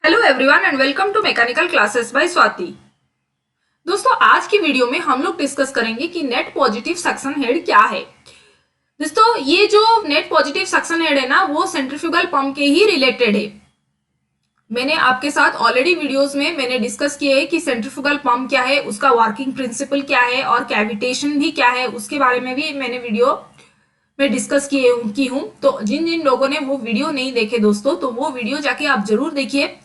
Hello everyone and welcome to mechanical classes by Swati. दोस्तों आज की वीडियो में हम लोग डिस्कस करेंगे कि नेट पॉजिटिव सक्शन हेड क्या है। दोस्तों ये जो नेट पॉजिटिव सक्शन हेड है ना वो सेंट्रीफ्यूगल पंप के ही रिलेटेड है। मैंने आपके साथ ऑलरेडी वीडियोस में मैंने डिस्कस किए है कि सेंट्रीफ्यूगल पंप क्या है, उसका वर्किंग प्रिंसिपल क्या है और कैविटेशन भी क्या है, उसके बारे में भी मैंने वीडियो में डिस्कस की हूँ। तो जिन जिन लोगों ने वो वीडियो नहीं देखे दोस्तों, तो वो वीडियो जाके आप जरूर देखिए।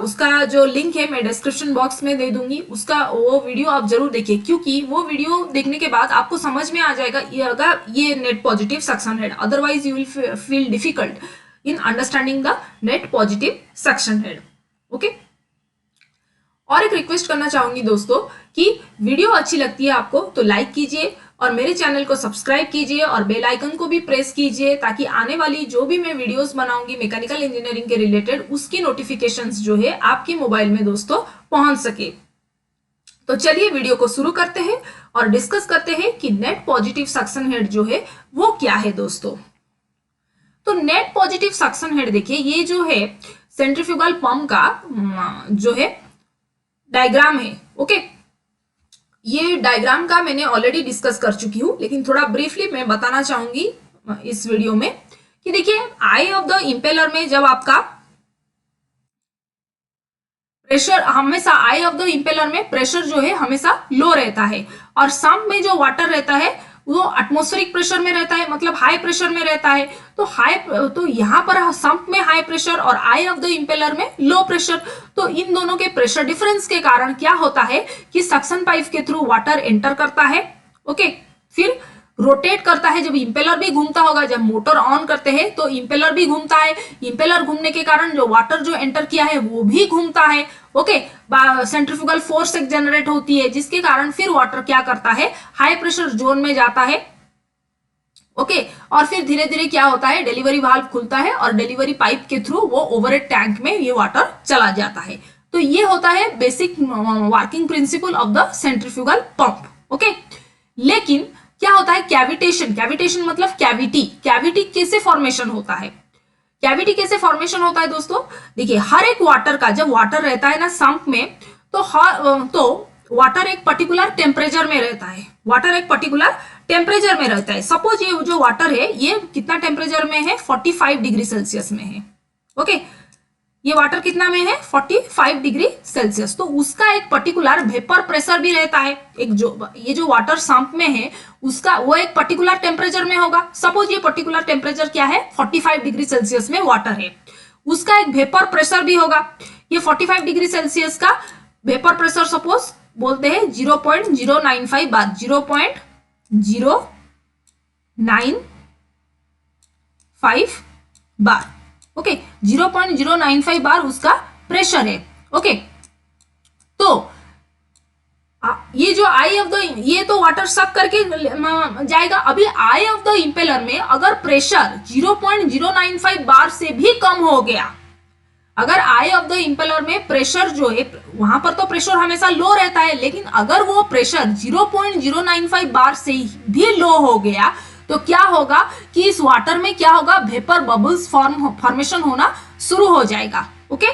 उसका जो लिंक है मैं डिस्क्रिप्शन बॉक्स में दे दूंगी, उसका वो वीडियो आप जरूर देखिए, क्योंकि वो वीडियो देखने के बाद आपको समझ में आ जाएगा ये net positive suction head. Otherwise you will feel difficult in understanding the net positive suction head. Okay, और एक रिक्वेस्ट करना चाहूंगी दोस्तों कि वीडियो अच्छी लगती है आपको तो लाइक कीजिए और मेरे चैनल को सब्सक्राइब कीजिए और बेल आइकन को भी प्रेस कीजिए, ताकि आने वाली जो भी मैं वीडियोस बनाऊंगी मैकेनिकल इंजीनियरिंग के रिलेटेड उसकी नोटिफिकेशंस जो है आपके मोबाइल में दोस्तों पहुंच सके। तो चलिए वीडियो को शुरू करते हैं और डिस्कस करते हैं कि नेट पॉजिटिव सक्शन हेड जो है वो क्या है दोस्तों। तो नेट पॉजिटिव सक्शन हेड देखिए, ये जो है सेंट्रीफ्यूगल पंप का जो है डायग्राम है। ओके, ये डायग्राम का मैंने ऑलरेडी डिस्कस कर चुकी हूं, लेकिन थोड़ा ब्रीफली मैं बताना चाहूंगी इस वीडियो में कि देखिए आई ऑफ द इंपेलर में जब आपका प्रेशर हमेशा आई ऑफ द इंपेलर में प्रेशर जो है हमेशा लो रहता है, और सम्प में जो वाटर रहता है वो एटमॉस्फेरिक प्रेशर में रहता है, मतलब हाई प्रेशर में रहता है। तो यहाँ पर सम्प में हाई प्रेशर और आई ऑफ द इंपेलर में लो प्रेशर। तो इन दोनों के प्रेशर डिफरेंस के कारण क्या होता है कि सक्शन पाइप के थ्रू वाटर एंटर करता है। ओके, फिर रोटेट करता है, जब इंपेलर भी घूमता होगा, जब मोटर ऑन करते हैं तो इंपेलर भी घूमता है। इंपेलर घूमने के कारण जो वाटर जो एंटर किया है वो भी घूमता है। ओके, सेंट्रीफ्यूगल फोर्स एक जनरेट होती है, जिसके कारण फिर वाटर क्या करता है, हाई प्रेशर जोन में जाता है। ओके, और फिर धीरे धीरे क्या होता है, डिलीवरी वाल्व खुलता है और डिलीवरी पाइप के थ्रू वो ओवरहेड टैंक में ये वाटर चला जाता है। तो ये होता है basic working principle of the centrifugal pump. Okay, लेकिन क्या होता है कैविटेशन। कैविटेशन मतलब कैविटी। कैविटी कैसे फॉर्मेशन होता है, कैविटी कैसे फॉर्मेशन होता है दोस्तों। देखिए हर एक वाटर का, जब वाटर रहता है ना सम्प में, तो वाटर एक पर्टिकुलर टेम्परेचर में रहता है। वाटर एक पर्टिकुलर टेम्परेचर में रहता है। सपोज ये जो वाटर है ये कितना टेम्परेचर में है, 45 डिग्री सेल्सियस में है। ओके, ये वाटर कितना में है, 45 डिग्री सेल्सियस। तो उसका एक पर्टिकुलर वेपर प्रेशर भी रहता है। एक जो ये जो वाटर सम्प में है उसका वो एक पर्टिकुलर टेम्परेचर में होगा। सपोज ये पर्टिकुलर टेम्परेचर क्या है, 45 डिग्री सेल्सियस में वाटर है, उसका एक वेपर प्रेशर भी होगा। ये 45 डिग्री सेल्सियस का वेपर प्रेशर सपोज बोलते हैं 0.095 बार, 0.095 बार। ओके, 0.095 बार उसका प्रेशर है। ओके, तो ये जो आई ऑफ द, ये तो वाटर सक करके जाएगा। अभी आई ऑफ द इंपेलर में अगर प्रेशर 0.095 बार से भी कम हो गया, अगर आई ऑफ द इंपेलर में प्रेशर जो है, वहां पर तो प्रेशर हमेशा लो रहता है, लेकिन अगर वो प्रेशर 0.095 बार से भी लो हो गया तो क्या होगा कि इस वाटर में क्या होगा, वेपर बबल्स फॉर्मेशन होना शुरू हो जाएगा। ओके,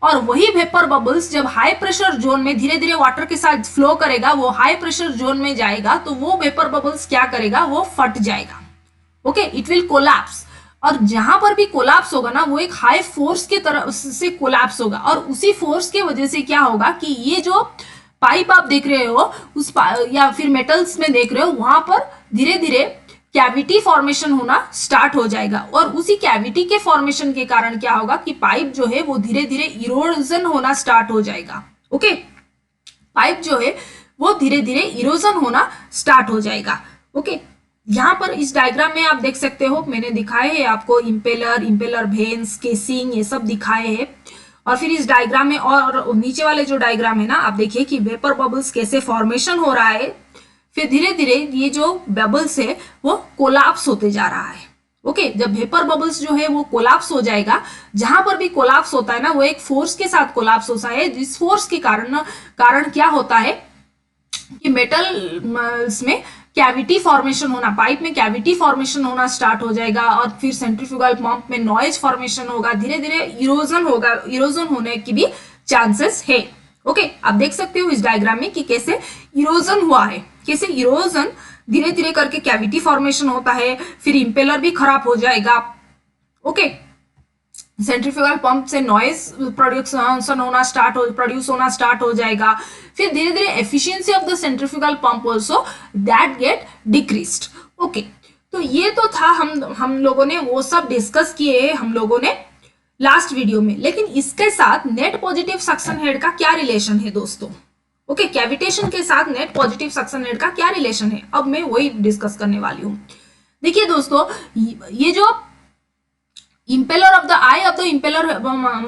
और वही वेपर बबल्स जब हाई प्रेशर जोन में धीरे धीरे वाटर के साथ फ्लो करेगा, वो हाई प्रेशर जोन में जाएगा, तो वो वेपर बबल्स क्या करेगा, वो फट जाएगा। Okay, it will collapse. और जहां पर भी कोलैप्स होगा ना वो एक हाई फोर्स की तरफ से कोलैप्स होगा, और उसी फोर्स के वजह से क्या होगा कि ये जो पाइप आप देख रहे हो उस या फिर मेटल्स में देख रहे हो, वहां पर धीरे धीरे कैविटी फॉर्मेशन होना स्टार्ट हो जाएगा। और उसी कैविटी के फॉर्मेशन के कारण क्या होगा कि पाइप जो है वो धीरे धीरे इरोजन होना स्टार्ट हो जाएगा। ओके, पाइप जो है वो धीरे धीरे इरोजन होना स्टार्ट हो जाएगा। ओके, यहाँ पर इस डायग्राम में आप देख सकते हो, मैंने दिखाए हैं आपको इंपेलर भेन्स, केसिंग, ये सब दिखाए हैं। और फिर इस डायग्राम में और नीचे वाले जो डायग्राम है ना, आप देखिए कि वेपर बबल्स कैसे फॉर्मेशन हो रहा है, फिर धीरे धीरे ये जो बबल्स है वो कोलैप्स होते जा रहा है। ओके, जब वेपर बबल्स जो है वो कोलैप्स हो जाएगा, जहां पर भी कोलैप्स होता है ना वो एक फोर्स के साथ कोलैप्स होता है, जिस फोर्स के कारण क्या होता है कि मेटल्स में कैविटी फॉर्मेशन होना, पाइप में कैविटी फॉर्मेशन होना स्टार्ट हो जाएगा और फिर सेंट्रीफ्यूगल पंप में नॉइज फॉर्मेशन होगा, धीरे धीरे इरोजन होगा, इरोजन होने की भी चांसेस है। ओके, आप देख सकते हो इस डायग्राम में कि कैसे इरोजन हुआ है, कैसे इरोजन धीरे धीरे करके कैविटी फॉर्मेशन होता है, फिर इंपेलर भी खराब हो जाएगा। ओके, सेंट्रीफ्यूगल पंप से नॉइज प्रोड्यूस होना स्टार्ट हो जाएगा, फिर धीरे धीरे efficiency of the centrifugal pump also that get decreased. Okay, तो ये तो था, हम लोगों ने वो सब डिस्कस किए हम लोगों ने लास्ट वीडियो में, लेकिन इसके साथ नेट पॉजिटिव सक्शन हेड का क्या रिलेशन है दोस्तों? ओके, कैविटेशन के साथ नेट पॉजिटिव सक्शन हेड का क्या रिलेशन है, अब मैं वही डिस्कस करने वाली हूं। देखिए दोस्तों, ये जो impeller of the I of the impeller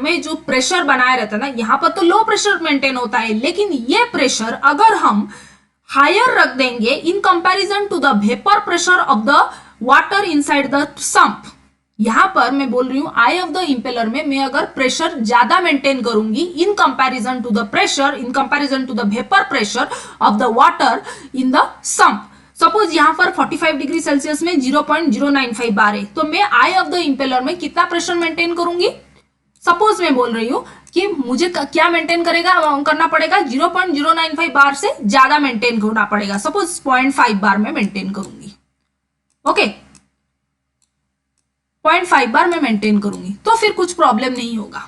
में जो प्रेशर बनाया रहता है ना, यहाँ पर तो लो प्रेशर मेंटेन होता है, लेकिन ये प्रेशर अगर हम हायर रख देंगे in comparison to the vapour pressure of the water inside the sump, यहां पर मैं बोल रही हूं आई ऑफ द इंपेलर में मैं अगर प्रेशर ज्यादा मेंटेन करूंगी in comparison to the pressure, in comparison to the vapour pressure of the water in the sump, suppose यहां पर 45 डिग्री सेल्सियस में 0.095 बार है, तो मैं आई ऑफ द इंपेलर में कितना प्रेशर मेंटेन करूंगी? सपोज मैं बोल रही हूं कि मुझे क्या मेंटेन करना पड़ेगा, 0.095 बार से ज्यादा मेंटेन करना पड़ेगा, सपोज 0.5 बार में मेंटेन करूंगी। ओके, 0.5 बार में मेंटेन करूंगी, तो फिर कुछ प्रॉब्लम नहीं होगा,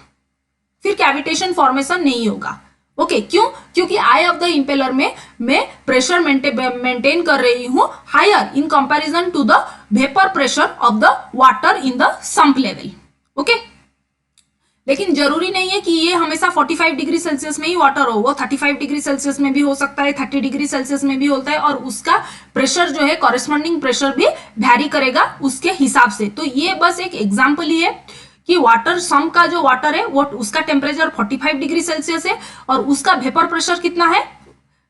फिर कैविटेशन फॉर्मेशन नहीं होगा। ओके, क्यों? क्योंकि आई ऑफ द इंपेलर में मैं प्रेशर मेंटेन कर रही हूं higher in comparison to the vapour pressure of the water in the sump level. Okay, लेकिन जरूरी नहीं है कि ये हमेशा 45 डिग्री सेल्सियस में ही वाटर हो, वो 35 डिग्री सेल्सियस में भी हो सकता है, 30 डिग्री सेल्सियस में भी होता है, और उसका प्रेशर जो है कॉरेस्पॉन्डिंग प्रेशर भी वैरी करेगा उसके हिसाब से। तो ये बस एक एग्जाम्पल ही है कि वाटर सम्प का जो वाटर है वो उसका टेम्परेचर 45 डिग्री सेल्सियस है और उसका वेपर प्रेशर कितना है,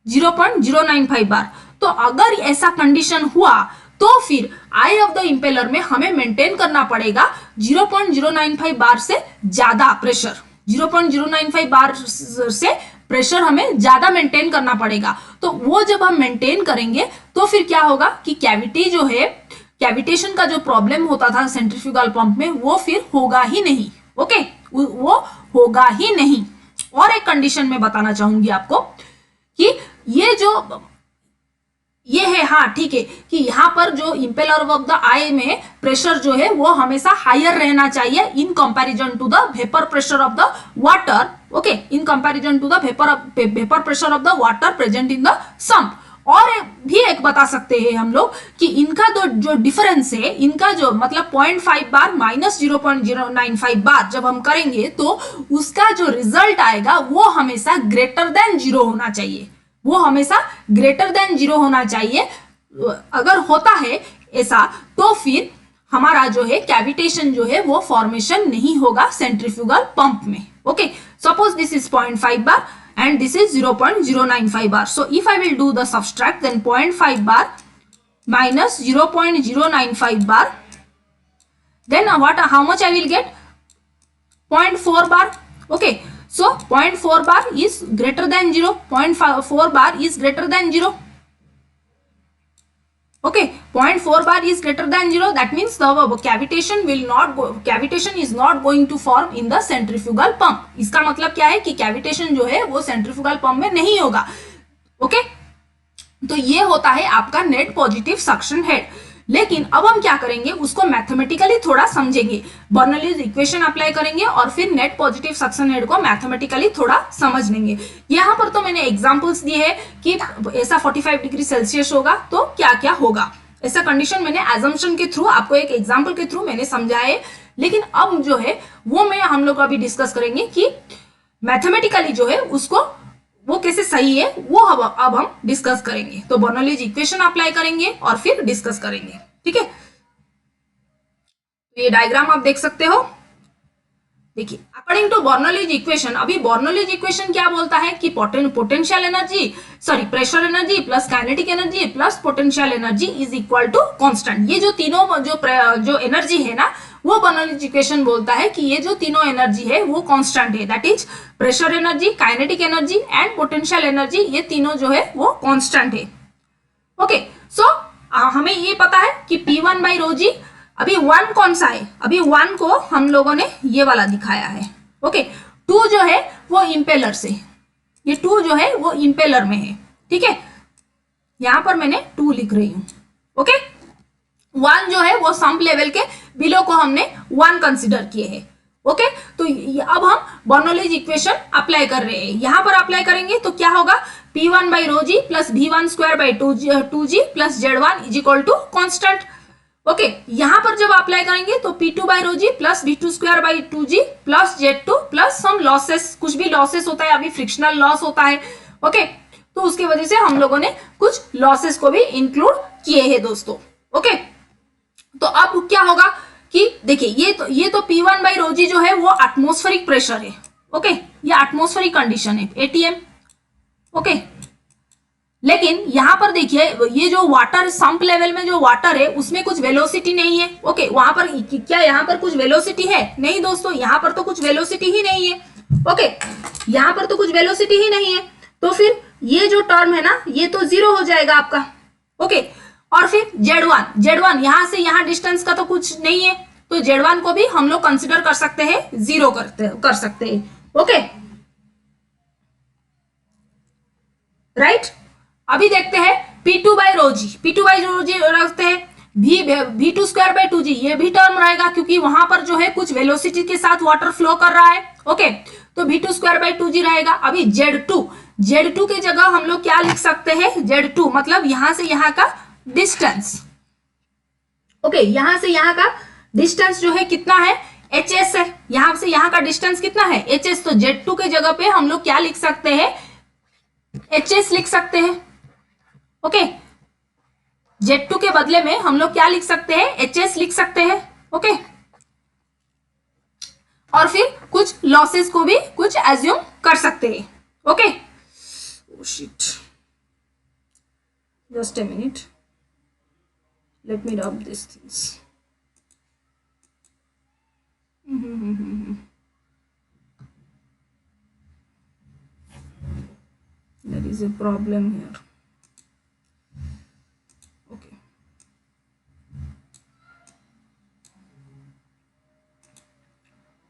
0.095 बार। तो अगर ऐसा कंडीशन हुआ तो फिर आई ऑफ द इंपेलर में हमें मेंटेन करना पड़ेगा 0.095 बार से ज्यादा प्रेशर, 0.095 बार से प्रेशर हमें ज्यादा मेंटेन करना पड़ेगा। तो वो जब हम मेंटेन करेंगे तो फिर क्या होगा कि कैविटी जो है, कैविटेशन का जो प्रॉब्लम होता था सेंट्रीफ्यूगल पंप में, वो फिर होगा ही नहीं। ओके, वो होगा ही नहीं। और एक कंडीशन में बताना चाहूंगी आपको कि ये है, हाँ ठीक है, कि यहां पर जो इंपेलर ऑफ द आई में प्रेशर जो है वो हमेशा हायर रहना चाहिए in comparison to the vapour pressure of the water. Okay, in comparison to the vapour pressure of the water present in the sump. और भी एक बता सकते हैं हम लोग कि इनका जो डिफरेंस है, इनका जो मतलब 0.5 बार माइनस 0.095 बार जब हम करेंगे तो उसका जो रिजल्ट आएगा वो हमेशा ग्रेटर देन 0 होना चाहिए, वो हमेशा ग्रेटर देन 0 होना चाहिए। अगर होता है ऐसा तो फिर हमारा जो है कैविटेशन जो है वो फॉर्मेशन नहीं होगा सेंट्रीफ्यूगल पंप में। Okay, suppose this is 0.5 bar and this is 0.095 bar. So if I will do the subtract, then 0.5 bar minus 0.095 bar, then how much I will get? 0.4 bar. Okay, so 0.4 bar is greater than 0, 0.4 bar is greater than 0. Okay, 0.4 bar is greater than 0. That means the cavitation is not going to form in the centrifugal pump. इसका मतलब क्या है कि cavitation जो है वो centrifugal pump में नहीं होगा। ओके, तो ये होता है आपका नेट पॉजिटिव सक्शन हेड। लेकिन अब हम क्या करेंगे, उसको मैथमेटिकली थोड़ा समझेंगे, बर्नौलीज इक्वेशन अप्लाई करेंगे और फिर नेट पॉजिटिव सक्शन हेड को मैथमेटिकली थोड़ा समझ लेंगे। यहाँ पर तो मैंने एग्जांपल्स दिए हैं कि ऐसा 45 डिग्री सेल्सियस होगा तो क्या क्या होगा, ऐसा कंडीशन मैंने एजम्पशन के थ्रू, आपको एक एग्जाम्पल के थ्रू मैंने समझाया है। लेकिन अब जो है वो हम लोग अभी डिस्कस करेंगे कि मैथमेटिकली जो है उसको वो कैसे सही है, वो अब हम डिस्कस करेंगे। तो बर्नौलीज इक्वेशन अप्लाई करेंगे और फिर डिस्कस करेंगे। ठीक है, तो ये डायग्राम आप देख सकते हो। देखिए, अकॉर्डिंग टू बर्नौलीज इक्वेशन, अभी बर्नौलीज इक्वेशन क्या बोलता है कि potential energy, sorry pressure energy plus kinetic energy plus potential energy is equal to constant. ये जो तीनों जो एनर्जी है ना, वो बर्नौलीज इक्वेशन बोलता है कि ये जो तीनों एनर्जी है वो कांस्टेंट है। That is pressure energy, kinetic energy and potential energy, ये तीनों जो है वो कांस्टेंट है। ओके, सो हमें ये पता है कि P1 बाई रो जी, अभी 1 कौन सा है, अभी 1 को हम लोगों ने ये वाला दिखाया है। ओके, 2 जो है वो इंपेलर से, ये 2 जो है वो इंपेलर में है, ठीक है, यहां पर मैंने 2 लिख रही हूं। ओके, 1 जो है वो सम्प लेवल के बिलो को हमने 1 कंसिडर किए हैं। ओके, तो अब हम बर्नौलीज इक्वेशन अप्लाई कर रहे हैं, यहां पर अप्लाई करेंगे तो क्या होगा, P1 by rho g plus V1 square by 2G plus Z1 is equal to constant. Okay, यहां पर जब अप्लाई करेंगे तो P2 by rho g plus V2 square by 2G plus Z2 plus some losses, कुछ भी losses होता है, अभी फ्रिक्शनल लॉस होता है। ओके, तो उसके वजह से हम लोगों ने कुछ लॉसेस को भी इंक्लूड किए हैं दोस्तों। ओके, तो अब क्या होगा कि देखिए ये तो P1 बाई रो जी जो है वो एटमॉस्फेरिक प्रेशर है। ओके, ये एटमॉस्फेरिक कंडीशन है ATM। ओके, लेकिन यहां पर देखिए ये जो वाटर सम्प लेवल में जो वाटर है उसमें कुछ वेलोसिटी नहीं है। ओके, वहां पर क्या यहाँ पर कुछ वेलोसिटी है? नहीं दोस्तों, यहां पर तो कुछ वेलोसिटी ही नहीं है। ओके, यहां पर तो कुछ वेलोसिटी ही नहीं है, तो फिर ये जो टर्म है ना ये तो 0 हो जाएगा आपका। ओके, और फिर Z1 यहां से यहां डिस्टेंस का तो कुछ नहीं है, तो Z1 को भी हम लोग कंसिडर कर सकते हैं, 0 कर सकते हैं। ओके, राइट, अभी देखते हैं P2 बाई रो जी रखते हैं, V2 स्क्वायर बाई 2G, ये भी टर्म रहेगा क्योंकि वहां पर जो है कुछ वेलोसिटी के साथ वाटर फ्लो कर रहा है। ओके, तो V2 स्क्वायर बाई 2G रहेगा। अभी Z2 की जगह हम लोग क्या लिख सकते हैं, Z2 मतलब यहां से यहां का डिस्टेंस। ओके, यहां से यहां का डिस्टेंस जो है कितना है, HS है, यहां से यहां का डिस्टेंस कितना है, HS। तो Z2 के जगह पे हम लोग क्या लिख सकते हैं, HS लिख सकते हैं। ओके, Z2 के बदले में हम लोग क्या लिख सकते हैं, HS लिख सकते हैं। ओके, और फिर कुछ लॉसेस को भी कुछ एज्यूम कर सकते हैं। Okay, oh shit, just a minute, let me rub these things. There is a problem here. Okay.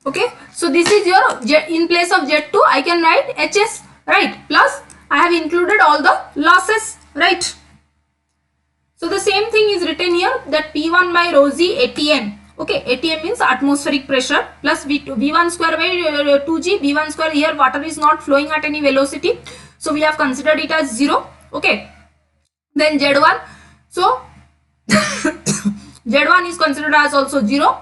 Okay, so this is your in place of Z2 I can write HS, right, plus I have included all the losses, right. So the same thing is written here, that P1 by rho Z ATM. Okay, ATM means atmospheric pressure, plus V1 square by 2G, V1 square, here water is not flowing at any velocity, so we have considered it as 0. Okay, then Z1, so Z1 is considered as also 0.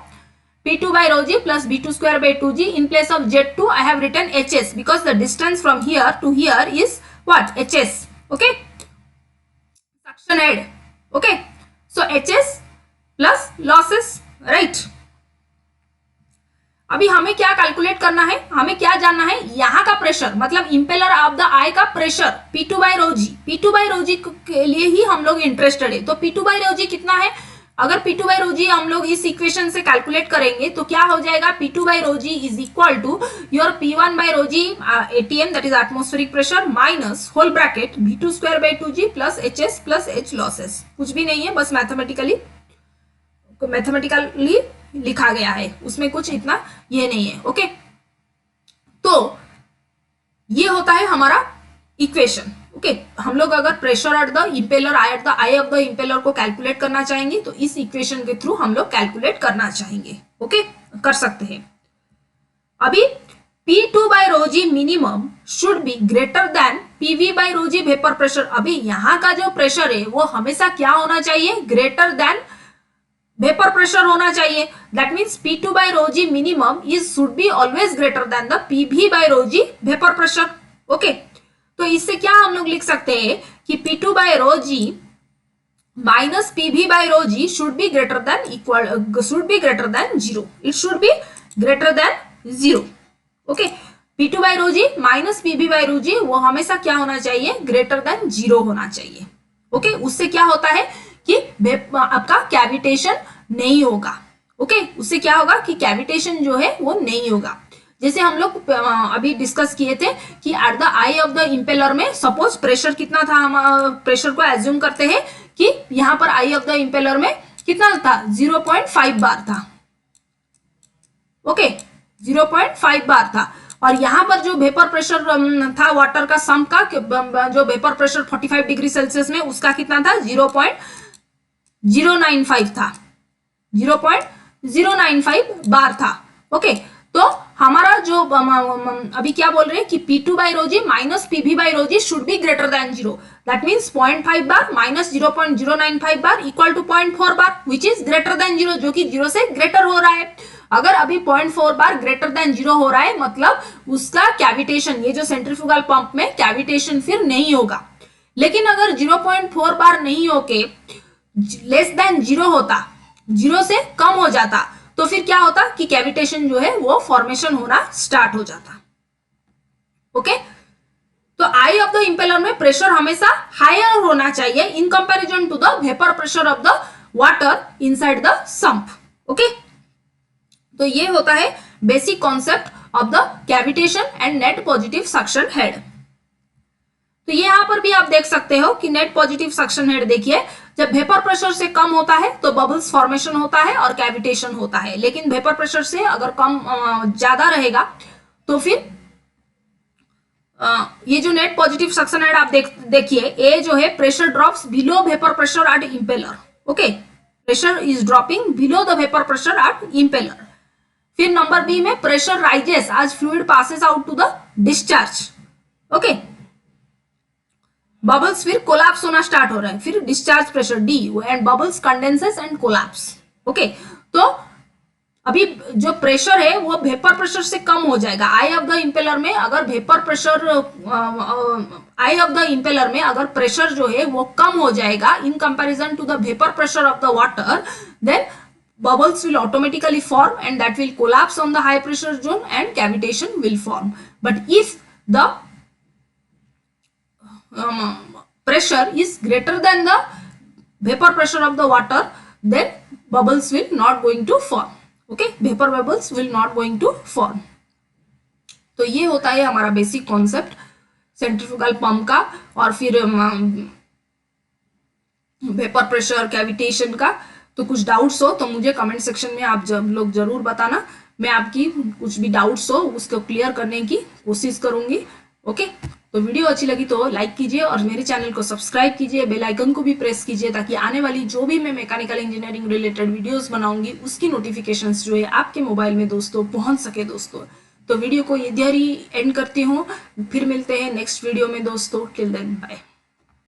P2 by rho G plus B2 square by 2G. In place of Z2 I have written HS because the distance from here to here is what, HS. Okay, suction head. Okay, so HS plus losses, right. अभी हमें क्या calculate करना है, हमें क्या जानना है, यहाँ का प्रेशर मतलब इंपेलर ऑफ द आई का pressure P2 by rho g, P2 by rho g के लिए ही हम लोग इंटरेस्टेड है। तो P2 बाई रो जी कितना है, अगर P2 बाई रो जी हम लोग इस इक्वेशन से कैलकुलेट करेंगे तो क्या हो जाएगा, P2 by rho g is equal to your P1 by rho g ATM that is atmospheric pressure minus whole bracket V2 square by 2G plus HS plus H losses. कुछ भी नहीं है, बस मैथमेटिकली लिखा गया है, उसमें कुछ इतना ये नहीं है। ओके, तो ये होता है हमारा इक्वेशन। ओके, हम लोग अगर pressure at the impeller at the I of the impeller को कैलकुलेट करना चाहेंगे तो इस इक्वेशन के थ्रू हम लोग कैलकुलेट करना चाहेंगे। ओके, कर सकते हैं। अभी P2 by rho g minimum should be greater than PV by rho g vapour pressure. अभी यहाँ का जो प्रेशर है वो हमेशा क्या होना चाहिए, ग्रेटर देन वेपर प्रेशर होना चाहिए। That means P2 by rho g minimum is should be always greater than the PV by rho g vapour pressure. Okay, तो इससे क्या हम लोग लिख सकते हैं कि P2 by rho g minus PV by rho g should be greater than 0, it should be greater than 0। Okay, P2 by rho g minus PV by rho g वो हमेशा क्या होना चाहिए, ग्रेटर देन 0 होना चाहिए। ओके, उससे क्या होता है कि आपका कैविटेशन नहीं होगा। ओके, उससे क्या होगा कि कैविटेशन जो है वो नहीं होगा। जैसे हम लोग अभी डिस्कस किए थे कि at the I of the impeller में सपोज प्रेशर कितना था, हम प्रेशर को एज्यूम करते हैं कि यहां पर आई ऑफ द इम्पेलर में कितना था 0.5 बार था। ओके 0.5 बार था। और यहां पर जो वेपर प्रेशर था वाटर का सम का, जो वेपर प्रेशर 45 डिग्री सेल्सियस में, उसका कितना था 0.095 था, 0.095 बार था। ओके तो हमारा जो अभी क्या बोल रहे हैं कि P2 by rho g minus PV by rho g should be greater than 0, that means 0.5 bar minus 0.095 bar equal to 0.4 bar which is greater than 0, जो कि 0 से ग्रेटर हो रहा है। अगर अभी 0.4 बार ग्रेटर देन 0 हो रहा है मतलब उसका कैविटेशन, ये जो सेंट्रीफ्यूगल पंप में कैविटेशन फिर नहीं होगा। लेकिन अगर 0.4 बार नहीं होके लेस देन 0 होता, 0 से कम हो जाता, तो फिर क्या होता कि कैविटेशन जो है वो फॉर्मेशन होना स्टार्ट हो जाता। ओके तो आई ऑफ द इंपेलर में प्रेशर हमेशा हायर होना चाहिए in comparison to the vapour pressure of the water inside the sump. Okay तो ये होता है basic concept of the cavitation and net positive suction head. तो ये यहां पर भी आप देख सकते हो कि नेट पॉजिटिव सक्शन हेड देखिए, जब वेपर प्रेशर से कम होता है तो बबल्स फॉर्मेशन होता है और कैविटेशन होता है, लेकिन वेपर प्रेशर से अगर कम ज्यादा रहेगा तो फिर ये जो नेट पॉजिटिव सक्शन हेड आप देखिए, ए जो है pressure drops below vapour pressure at impeller. Okay pressure is dropping below the vapour pressure at impeller. फिर नंबर बी में pressure rises as fluid passes out to the discharge. Okay bubbles फिर collapse होना start हो रहा है, फिर discharge pressure D and bubbles condenses and collapse. Okay तो अभी जो प्रेशर है वो वेपर प्रेशर से कम हो जाएगा। आई ऑफ द इंपेलर में अगर vapour pressure eye of the impeller में अगर प्रेशर जो है वो कम हो जाएगा in comparison to the vapour pressure of the water, then bubbles will automatically form and that will collapse on the high pressure zone and cavitation will form. But if the pressure is greater than the vapor pressure of the water, then bubbles will not going to form. Okay, vapor bubbles will not going to form. तो ये होता है हमारा basic concept centrifugal pump का और फिर vapour pressure cavitation का। तो कुछ डाउट्स हो तो मुझे कमेंट सेक्शन में आप लोग जरूर बताना, मैं आपकी कुछ भी डाउट्स हो उसको क्लियर करने की कोशिश करूंगी। ओके तो वीडियो अच्छी लगी तो लाइक कीजिए और मेरे चैनल को सब्सक्राइब कीजिए, बेल आइकन को भी प्रेस कीजिए ताकि आने वाली जो भी मैं मैकेनिकल इंजीनियरिंग रिलेटेड वीडियोस बनाऊंगी उसकी नोटिफिकेशंस जो है आपके मोबाइल में दोस्तों पहुंच सके दोस्तों। तो वीडियो को इधर ही एंड करती हूँ, फिर मिलते हैं नेक्स्ट वीडियो में दोस्तों। Till then bye.